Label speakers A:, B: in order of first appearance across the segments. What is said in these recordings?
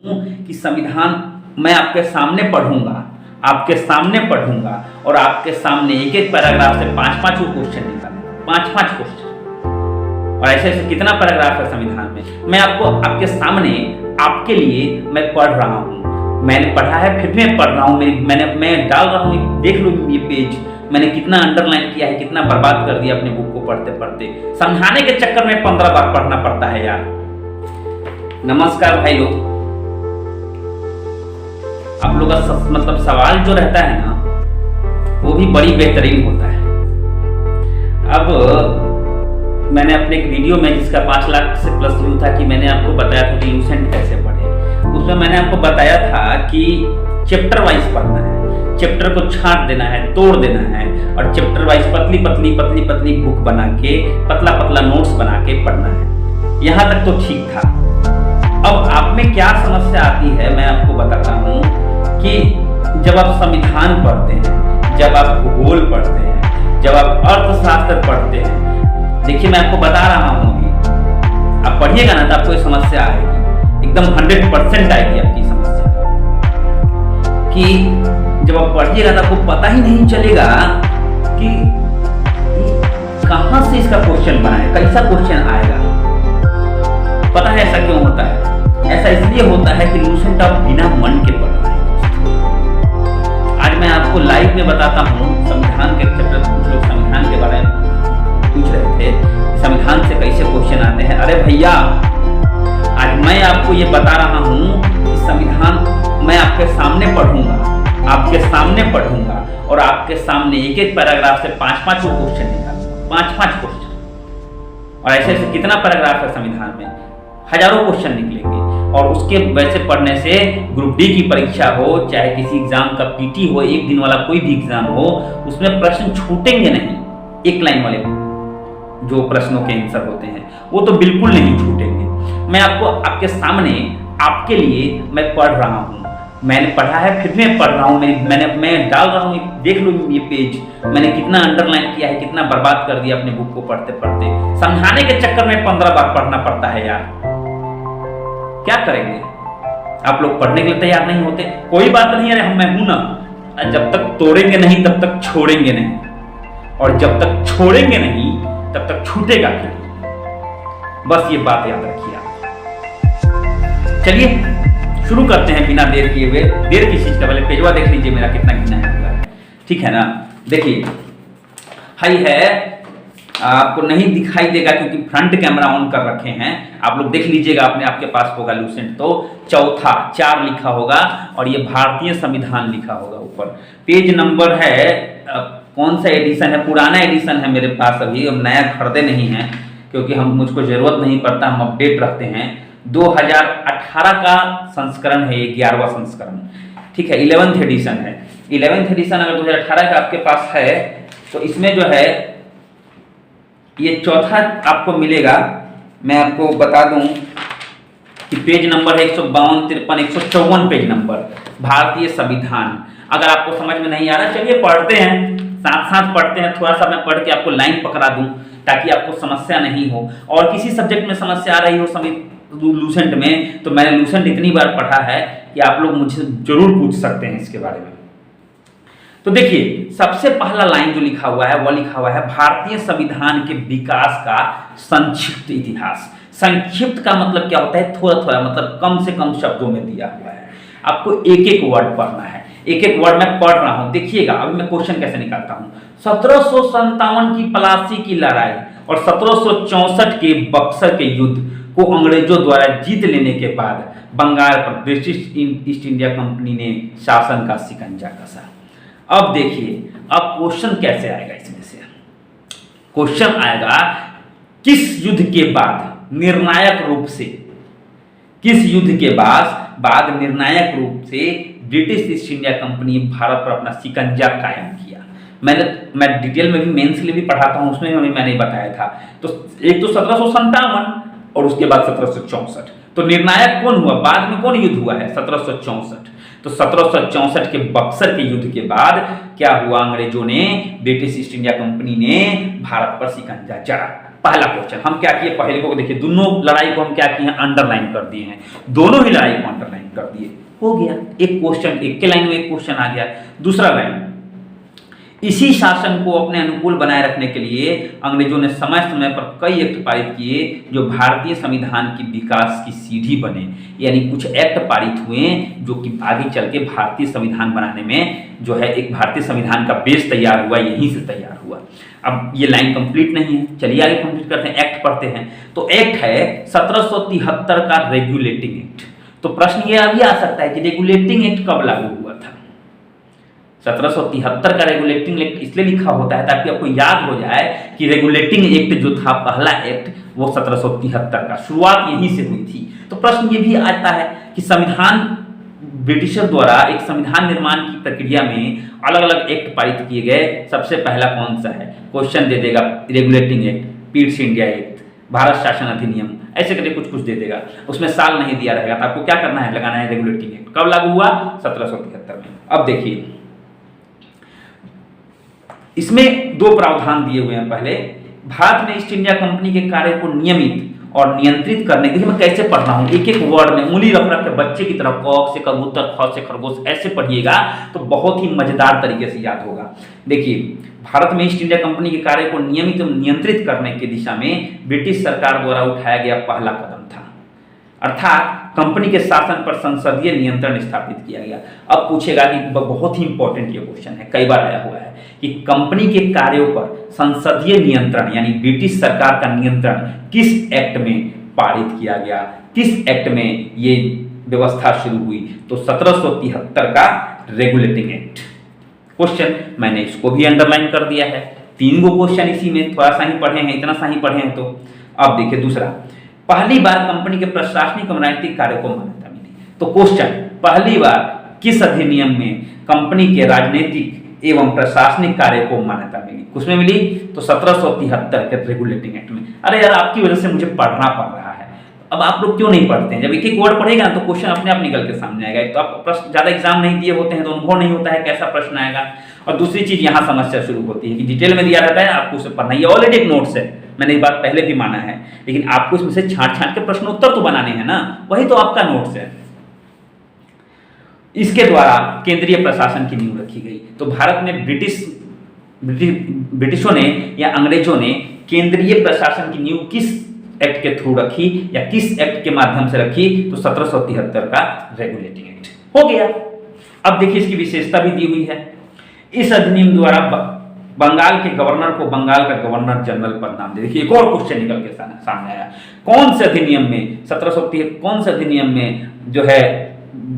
A: कि संविधान मैं आपके सामने पढ़ूंगा और आपके सामने एक एक पैराग्राफ से पांच क्वेश्चन निकालूंगा, पांच क्वेश्चन। और ऐसे ऐसे कितना पैराग्राफ है संविधान में, मैं आपको आपके सामने आपके लिए मैं पढ़ रहा हूँ। मैंने पढ़ा है, फिर मैं पढ़ रहा हूँ, मैं डाल रहा हूँ, देख लो ये पेज मैंने कितना अंडरलाइन किया है, कितना बर्बाद कर दिया अपने बुक को पढ़ते पढ़ते। समझाने के चक्कर में 15 बार पढ़ना पड़ता है यार। नमस्कार भाई लोग, आप लोग का मतलब सवाल जो रहता है ना वो भी बड़ी बेहतरीन होता है। अब मैंने अपने एक वीडियो में जिसका 5 लाख से प्लस व्यू था कि मैंने आपको बताया था कि लूसेंट कैसे पढ़े, उसमें मैंने आपको बताया था कि चैप्टर वाइज पढ़ना है, चैप्टर को छांट देना है, तोड़ देना है और चैप्टर वाइज पतली बुक बना के पतला नोट्स बना के पढ़ना है। यहाँ तक तो ठीक था। अब आप में क्या समस्या आती है मैं आपको बताता हूँ कि जब आप संविधान पढ़ते हैं, जब आप भूगोल पढ़ते हैं, जब आप अर्थशास्त्र पढ़ते हैं, देखिए मैं आपको बता रहा हूँ अभी, आप पढ़िएगा ना तो आपको ये समस्या आएगी, एकदम 100% आएगी आपकी समस्या कि जब आप पढ़िएगा तो आपको पता ही नहीं चलेगा कि कहां से इसका क्वेश्चन बना है, कैसा क्वेश्चन आएगा। पता है ऐसा क्यों होता है? ऐसा इसलिए होता है कि लूसेंट आप बिना मन के पढ़ रहे हैं। आज मैं आपको लाइव में बताता हूँ संविधान के चैप्टर, कुछ लोग संविधान के बारे में पूछ रहे थे, संविधान से कैसे क्वेश्चन आते हैं। अरे भैया, आज मैं आपको ये बता रहा हूँ कि संविधान मैं आपके सामने पढ़ूंगा और आपके सामने एक एक पैराग्राफ से पांच क्वेश्चन निकालूंगा, पांच क्वेश्चन। और ऐसे ऐसे कितना पैराग्राफ है संविधान में, हजारों क्वेश्चन निकलेंगे। और उसके वैसे पढ़ने से ग्रुप डी की परीक्षा हो, चाहे किसी एग्जाम का पीटी हो, एक दिन वाला कोई भी एग्जाम हो, उसमें प्रश्न छूटेंगे नहीं। एक लाइन वाले जो प्रश्नों के आंसर होते हैं वो तो बिल्कुल नहीं छूटेंगे। मैं आपको आपके सामने आपके लिए मैं पढ़ रहा हूँ, मैंने पढ़ा है, फिर मैं पढ़ रहा हूँ, मैं डाल रहा हूँ, देख लो ये पेज मैंने कितना अंडरलाइन किया है, कितना बर्बाद कर दिया अपने बुक को पढ़ते पढ़ते। समझाने के चक्कर में 15 बार पढ़ना पड़ता है यार। क्या करेंगे? आप लोग पढ़ने के लिए तैयार नहीं होते, कोई बात नहीं, अरे मैं हूं ना, जब तक तोड़ेंगे नहीं तब तक छोड़ेंगे नहीं, और जब तक छोड़ेंगे नहीं तब तक छूटेगा क्यों। बस ये बात याद रखिए आप। चलिए शुरू करते हैं बिना देर किए हुए। देर किस चीज का, पहले पेजवा देख लीजिए मेरा कितना गिना है, ठीक है ना। देखिए हाई है, आपको नहीं दिखाई देगा क्योंकि फ्रंट कैमरा ऑन कर रखे हैं, आप लोग देख लीजिएगा, अपने आपके पास होगा लूसेंट तो चौथा 4 लिखा होगा और ये भारतीय संविधान लिखा होगा ऊपर। पेज नंबर है, कौन सा एडिशन है, पुराना एडिशन है मेरे पास, अभी हम नया खरीदे नहीं है क्योंकि मुझको जरूरत नहीं पड़ता, हम अपडेट रखते हैं। 2018 का संस्करण है, 11वां संस्करण, ठीक है, 11th एडिशन है। 11th एडिशन अगर 2018 का आपके पास है तो इसमें जो है ये चौथा आपको मिलेगा। मैं आपको बता दूं कि पेज नंबर है 152, 53, 154 पेज नंबर, भारतीय संविधान। अगर आपको समझ में नहीं आ रहा, चलिए पढ़ते हैं, साथ साथ पढ़ते हैं, थोड़ा सा मैं पढ़ के आपको लाइन पकड़ा दूं ताकि आपको समस्या नहीं हो। और किसी सब्जेक्ट में समस्या आ रही हो लूसेंट में, तो मैंने लूसेंट इतनी बार पढ़ा है कि आप लोग मुझसे जरूर पूछ सकते हैं इसके बारे में। तो देखिए सबसे पहला लाइन जो लिखा हुआ है वह लिखा हुआ है भारतीय संविधान के विकास का संक्षिप्त इतिहास। संक्षिप्त का मतलब क्या होता है, थोड़ा थोड़ा, मतलब कम से कम शब्दों में दिया हुआ है। आपको एक एक वर्ड पढ़ना है, एक एक वर्ड मैं पढ़ रहा हूं, देखिएगा। अभी मैं क्वेश्चन कैसे निकालता हूं। 1757 की प्लासी की लड़ाई और 1764 के बक्सर के युद्ध को अंग्रेजों द्वारा जीत लेने के बाद बंगाल पर ब्रिटिश ईस्ट इंडिया कंपनी ने शासन का शिकंजा कसा। अब देखिए, अब क्वेश्चन कैसे आएगा इसमें से, क्वेश्चन आएगा किस युद्ध के बाद निर्णायक रूप से, किस युद्ध के बाद निर्णायक रूप से British east India company Bharat पर अपना शिकंजा कायम किया। मैं डिटेल में भी मेंस के लिए भी पढ़ाता हूं, उसमें भी मैंने बताया था। तो एक तो 1757 और उसके बाद 1764। तो निर्णायक कौन हुआ, बाद में कौन युद्ध हुआ है, 1764। तो 1764 के बक्सर के युद्ध के बाद क्या हुआ, अंग्रेजों ने, ब्रिटिश ईस्ट इंडिया कंपनी ने भारत पर शिकंजा जड़ा। पहला क्वेश्चन हम क्या किए, पहले को देखिए, दोनों लड़ाई को हम क्या किए हैं, अंडरलाइन कर दिए हैं, दोनों ही लड़ाई को अंडरलाइन कर दिए, हो गया एक क्वेश्चन, एक के लाइन में एक क्वेश्चन आ गया। दूसरा लाइन, इसी शासन को अपने अनुकूल बनाए रखने के लिए अंग्रेजों ने समय समय पर कई एक्ट पारित किए जो भारतीय संविधान की विकास की सीढ़ी बने, यानी कुछ एक्ट पारित हुए जो कि आगे चल के भारतीय संविधान बनाने में जो है एक भारतीय संविधान का बेस तैयार हुआ, यहीं से तैयार हुआ। अब ये लाइन कंप्लीट नहीं है, चलिए आगे कंप्लीट करते हैं, एक्ट पढ़ते हैं। तो एक्ट है 1773 का रेगुलेटिंग एक्ट। तो प्रश्न ये अभी आ सकता है कि रेगुलेटिंग एक्ट कब लागू हुआ था। 1773 का रेगुलेटिंग एक्ट इसलिए लिखा होता है ताकि आपको याद हो जाए कि रेगुलेटिंग एक्ट जो था पहला एक्ट वो 1773 का, शुरुआत यहीं से हुई थी। तो प्रश्न ये भी आता है कि संविधान ब्रिटिशर द्वारा एक संविधान निर्माण की प्रक्रिया में अलग अलग एक्ट पारित किए गए, सबसे पहला कौन सा है, क्वेश्चन दे देगा regulating act, Pitt's India act, Bharat शासन अधिनियम, ऐसे करके कुछ कुछ दे देगा, उसमें साल नहीं दिया रहेगा। तो आपको क्या करना है, लगाना है रेगुलेटिंग एक्ट। कब लागू हुआ, 1773 में। अब देखिए इसमें दो प्रावधान दिए हुए हैं। पहले, भारत में ईस्ट इंडिया कंपनी के कार्य को नियमित और नियंत्रित करने के लिए, मैं कैसे पढ़ रहा हूं, एक एक वर्ड में उंगली रख रख के बच्चे की तरह, क से कबूतर, ख से खरगोश, ऐसे पढ़िएगा तो बहुत ही मजेदार तरीके से याद होगा। देखिए, भारत में ईस्ट इंडिया कंपनी के कार्य को नियमित और नियंत्रित करने की दिशा में ब्रिटिश सरकार द्वारा उठाया गया पहला कदम था, अर्थात कंपनी के शासन पर संसदीय नियंत्रण स्थापित किया गया। अब पूछेगा कि बहुत ही इंपॉर्टेंट ये क्वेश्चन है, कई बार आया हुआ है कि कंपनी के कार्यों पर संसदीय नियंत्रण यानी ब्रिटिश सरकार का नियंत्रण किस एक्ट में पारित किया गया, किस एक्ट में ये व्यवस्था शुरू हुई। तो 1773 का रेगुलेटिंग एक्ट। क्वेश्चन मैंने इसको भी अंडरलाइन कर दिया है, 3 गो क्वेश्चन इसी में, थोड़ा सा ही पढ़े हैं, इतना सा ही पढ़े हैं। तो अब देखिए दूसरा, पहली बार कंपनी के प्रशासनिक और राजनीतिक कार्यों को मान्यता मिली। तो क्वेश्चन, पहली बार किस अधिनियम में कंपनी के राजनीतिक एवं प्रशासनिक कार्य को मान्यता मिली, किसमें मिली, तो 1773 के रेगुलेटिंग एक्ट में। अरे यार आपकी वजह से मुझे पढ़ना पड़ रहा है, अब आप लोग क्यों नहीं पढ़ते हैं, जब एक एक वर्ड पढ़ेगा ना तो क्वेश्चन अपने आप निकल के सामने आएगा। तो आप प्रश्न ज्यादा एग्जाम नहीं दिए होते हैं तो अनुभव नहीं होता है कैसा प्रश्न आएगा। और दूसरी चीज यहाँ समस्या शुरू होती है कि डिटेल में दिया रहता है, आपको उसे पढ़ना, ये ऑलरेडी एक नोट्स है, मैंने ये बात पहले भी माना है, लेकिन आपको इसमें से छांट छांट के प्रश्नोत्तर तो बनाने हैं ना, वही तो आपका नोट्स है। इसके द्वारा केंद्रीय प्रशासन की नींव रखी गई। तो भारत में ब्रिटिशों ने या अंग्रेजों ने केंद्रीय प्रशासन की नींव किस एक्ट के थ्रू रखी या किस एक्ट के माध्यम से रखी, तो 1773 का रेगुलेटिंग एक्ट हो गया। अब देखिए इसकी विशेषता भी दी हुई है, इस अधिनियम द्वारा बंगाल के गवर्नर को बंगाल का गवर्नर जनरल पद नाम दे। देखिए एक और क्वेश्चन निकल के सामने आया, कौन से अधिनियम में 1773 कौन से अधिनियम में जो है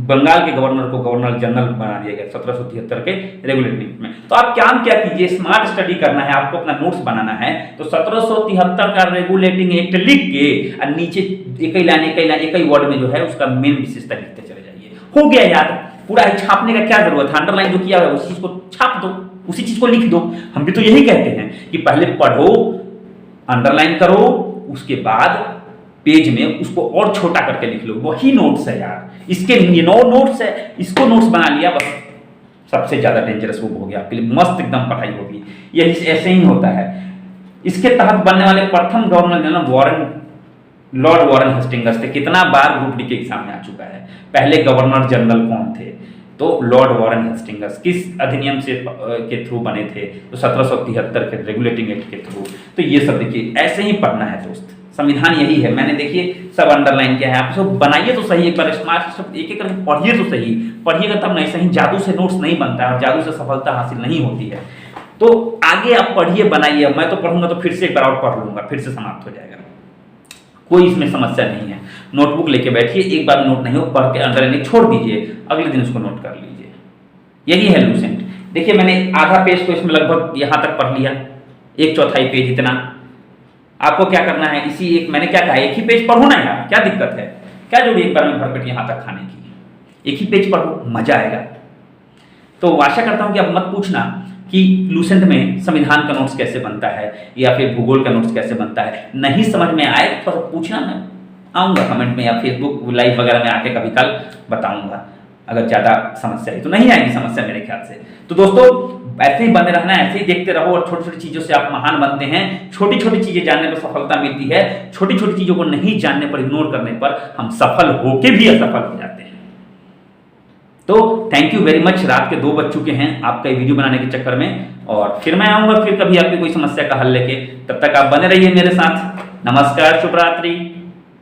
A: बंगाल के गवर्नर को गवर्नर जनरल बना दिया गया, 1773 के रेगुलेटिंग में। तो आप क्या कीजिए, स्मार्ट स्टडी करना है, आपको अपना नोट्स बनाना है। तो 1773 का रेगुलेटिंग एक्ट लिख के और नीचे एक ही वर्ड में जो है उसका मेन विशेषता लिखते चले जाइए, हो गया याद। पूरा छापने का क्या जरूरत है, अंडरलाइन जो किया हुआ है उसी चीज को छाप दो, उसी चीज को लिख दो। हम भी तो यही कहते हैं कि पहले पढ़ो, अंडरलाइन करो, उसके बाद पेज में उसको और छोटा करके लिख लो, वही नोट्स है यार। इसके लिए 9 नोट्स है, इसको नोट्स बना लिया बस, सबसे ज्यादा डेंजरस वो हो गया आपके लिए, मस्त एकदम पढ़ाई होगी। यही ऐसे ही होता है। इसके तहत बनने वाले प्रथम governor general Lord Warren Hastings थे। कितना बार ग्रुप डी के एग्जाम में आ चुका है। पहले गवर्नर जनरल कौन थे, तो लॉर्ड वॉरेन हेस्टिंग्स। किस अधिनियम से के थ्रू बने थे, तो 1773 के रेगुलेटिंग एक्ट के थ्रू। तो ये सब देखिए ऐसे ही पढ़ना है दोस्त, संविधान यही है। मैंने देखिए सब अंडरलाइन किया है, आप सब बनाइए तो सही, एक बार स्मार्ट सब एक एक करके पढ़िए तो सही, पढ़िएगा तब नहीं, सही जादू से नोट्स नहीं बनता है और जादू से सफलता हासिल नहीं होती है। तो आगे आप पढ़िए बनाइए, मैं तो पढ़ूंगा तो फिर से एक बार और पढ़ लूंगा, फिर से समाप्त हो जाएगा, कोई इसमें समस्या नहीं है। नोटबुक लेके बैठिए, एक बार नोट नहीं हो पढ़ के अंडरलाइन छोड़ दीजिए, अगले दिन उसको नोट कर लीजिए, यही है लूसेंट। देखिए मैंने आधा पेज तो इसमें लगभग यहाँ तक पढ़ लिया, 1/4 पेज इतना। आपको क्या करना है, इसी एक मैंने क्या कहा, एक ही पेज पढ़ो ना यार, क्या दिक्कत है, क्या जरूरी एक बार में भरपेट यहाँ तक खाने की, एक ही पेज पढ़ो, मजा आएगा। तो आशा करता हूँ कि अब मत पूछना कि लूसेंट में संविधान का नोट्स कैसे बनता है या फिर भूगोल का नोट्स कैसे बनता है, नहीं समझ में आए तो पूछना, मैं आऊँगा कमेंट में या फेसबुक लाइव वगैरह में आके कभी कल बताऊँगा। अगर ज्यादा समस्या है तो नहीं आएगी समस्या मेरे ख्याल से। तो दोस्तों ऐसे ही बने रहना, ऐसे ही देखते रहो और छोटी छोटी चीजों से आप महान बनते हैं। छोटी छोटी चीजें जानने पर सफलता मिलती है, छोटी छोटी चीजों को नहीं जानने पर, इग्नोर करने पर हम सफल होके भी असफल हो जाते हैं। तो थैंक यू वेरी मच। रात के 2 बज चुके हैं आपका ये वीडियो बनाने के चक्कर में, और फिर मैं आऊंगा फिर कभी आपकी कोई समस्या का हल लेके। तब तक आप बने रहिए मेरे साथ। नमस्कार, शुभ रात्रि।